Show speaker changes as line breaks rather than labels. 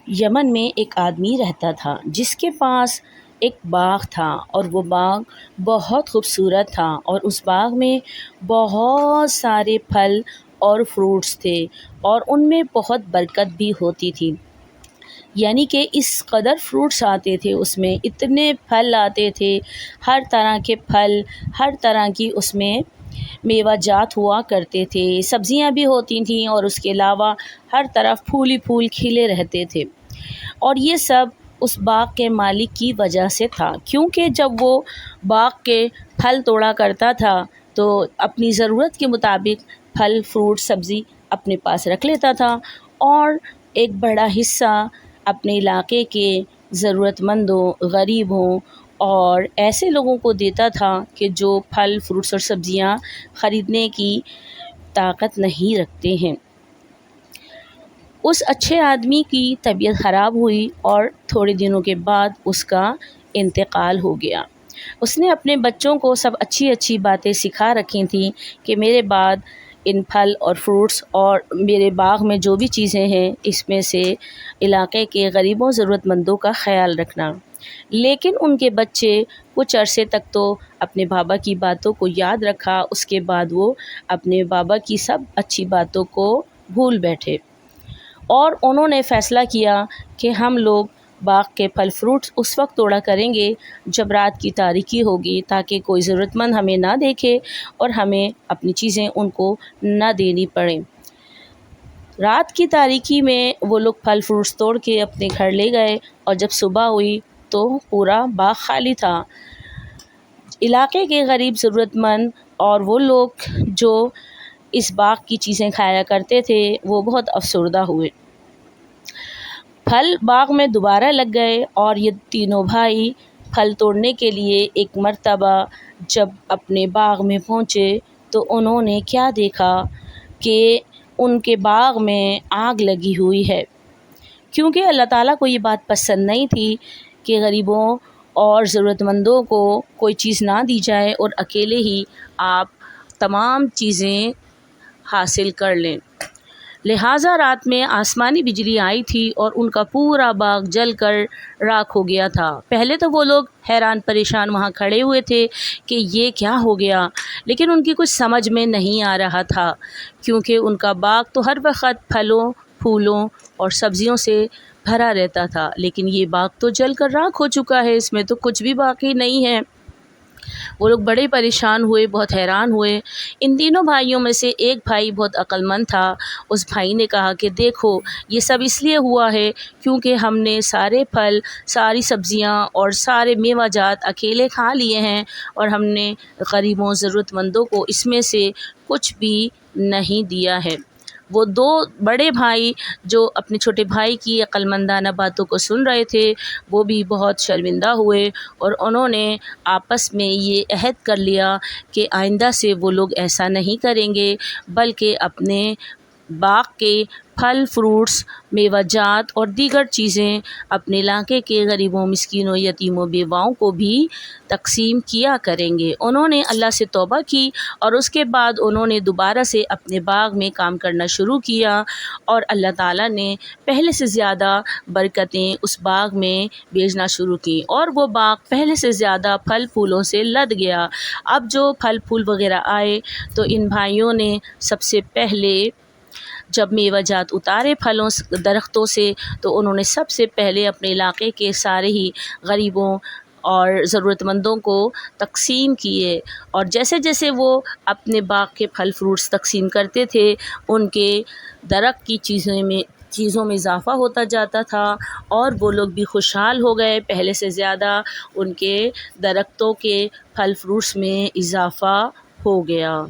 یمن میں ایک آدمی رہتا تھا جس کے پاس ایک باغ تھا، اور وہ باغ بہت خوبصورت تھا، اور اس باغ میں بہت سارے پھل اور فروٹس تھے، اور ان میں بہت برکت بھی ہوتی تھی۔ یعنی کہ اس قدر فروٹس آتے تھے، اس میں اتنے پھل آتے تھے، ہر طرح کے پھل، ہر طرح کی اس میں میوہ جات ہوا کرتے تھے، سبزیاں بھی ہوتی تھیں، اور اس کے علاوہ ہر طرف پھول ہی پھول کھلے رہتے تھے۔ اور یہ سب اس باغ کے مالک کی وجہ سے تھا، کیونکہ جب وہ باغ کے پھل توڑا کرتا تھا تو اپنی ضرورت کے مطابق پھل، فروٹ، سبزی اپنے پاس رکھ لیتا تھا، اور ایک بڑا حصہ اپنے علاقے کے ضرورت مندوں، غریبوں اور ایسے لوگوں کو دیتا تھا کہ جو پھل، فروٹس اور سبزیاں خریدنے کی طاقت نہیں رکھتے ہیں۔ اس اچھے آدمی کی طبیعت خراب ہوئی، اور تھوڑے دنوں کے بعد اس کا انتقال ہو گیا۔ اس نے اپنے بچوں کو سب اچھی اچھی باتیں سکھا رکھی تھیں کہ میرے بعد ان پھل اور فروٹس اور میرے باغ میں جو بھی چیزیں ہیں اس میں سے علاقے کے غریبوں، ضرورت مندوں کا خیال رکھنا۔ لیکن ان کے بچے کچھ عرصے تک تو اپنے بابا کی باتوں کو یاد رکھا، اس کے بعد وہ اپنے بابا کی سب اچھی باتوں کو بھول بیٹھے، اور انہوں نے فیصلہ کیا کہ ہم لوگ باغ کے پھل فروٹ اس وقت توڑا کریں گے جب رات کی تاریکی ہوگی، تاکہ کوئی ضرورت مند ہمیں نہ دیکھے اور ہمیں اپنی چیزیں ان کو نہ دینی پڑیں۔ رات کی تاریکی میں وہ لوگ پھل فروٹس توڑ کے اپنے گھر لے گئے، اور جب صبح ہوئی تو پورا باغ خالی تھا۔ علاقے کے غریب، ضرورت مند اور وہ لوگ جو اس باغ کی چیزیں کھایا کرتے تھے وہ بہت افسردہ ہوئے۔ پھل باغ میں دوبارہ لگ گئے، اور یہ تینوں بھائی پھل توڑنے کے لیے ایک مرتبہ جب اپنے باغ میں پہنچے تو انہوں نے کیا دیکھا کہ ان کے باغ میں آگ لگی ہوئی ہے، کیونکہ اللہ تعالیٰ کو یہ بات پسند نہیں تھی کہ غریبوں اور ضرورت مندوں کو کوئی چیز نہ دی جائے اور اکیلے ہی آپ تمام چیزیں حاصل کر لیں۔ لہٰذا رات میں آسمانی بجلی آئی تھی اور ان کا پورا باغ جل کر راکھ ہو گیا تھا۔ پہلے تو وہ لوگ حیران پریشان وہاں کھڑے ہوئے تھے کہ یہ کیا ہو گیا، لیکن ان کی کچھ سمجھ میں نہیں آ رہا تھا، کیونکہ ان کا باغ تو ہر وقت پھلوں، پھولوں اور سبزیوں سے بھرا رہتا تھا، لیکن یہ باغ تو جل کر راکھ ہو چکا ہے، اس میں تو کچھ بھی باقی نہیں ہے۔ وہ لوگ بڑے پریشان ہوئے، بہت حیران ہوئے۔ ان تینوں بھائیوں میں سے ایک بھائی بہت عقل مند تھا، اس بھائی نے کہا کہ دیکھو، یہ سب اس لیے ہوا ہے کیونکہ ہم نے سارے پھل، ساری سبزیاں اور سارے میوہ جات اکیلے کھا لیے ہیں، اور ہم نے غریبوں، ضرورت مندوں کو اس میں سے کچھ بھی نہیں دیا ہے۔ وہ دو بڑے بھائی جو اپنے چھوٹے بھائی کی عقل مندانہ باتوں کو سن رہے تھے، وہ بھی بہت شرمندہ ہوئے، اور انہوں نے آپس میں یہ عہد کر لیا کہ آئندہ سے وہ لوگ ایسا نہیں کریں گے، بلکہ اپنے باغ کے پھل، فروٹس، میوہ جات اور دیگر چیزیں اپنے علاقے کے غریبوں، مسکینوں، یتیموں، بیواؤں کو بھی تقسیم کیا کریں گے۔ انہوں نے اللہ سے توبہ کی، اور اس کے بعد انہوں نے دوبارہ سے اپنے باغ میں کام کرنا شروع کیا، اور اللہ تعالیٰ نے پہلے سے زیادہ برکتیں اس باغ میں بھیجنا شروع کی، اور وہ باغ پہلے سے زیادہ پھل پھولوں سے لد گیا۔ اب جو پھل پھول وغیرہ آئے تو ان بھائیوں نے سب سے پہلے جب میوہ جات اتارے پھلوں درختوں سے، تو انہوں نے سب سے پہلے اپنے علاقے کے سارے ہی غریبوں اور ضرورت مندوں کو تقسیم کیے، اور جیسے جیسے وہ اپنے باغ کے پھل فروٹس تقسیم کرتے تھے، ان کے درخت کی چیزوں میں اضافہ ہوتا جاتا تھا، اور وہ لوگ بھی خوشحال ہو گئے، پہلے سے زیادہ ان کے درختوں کے پھل فروٹس میں اضافہ ہو گیا۔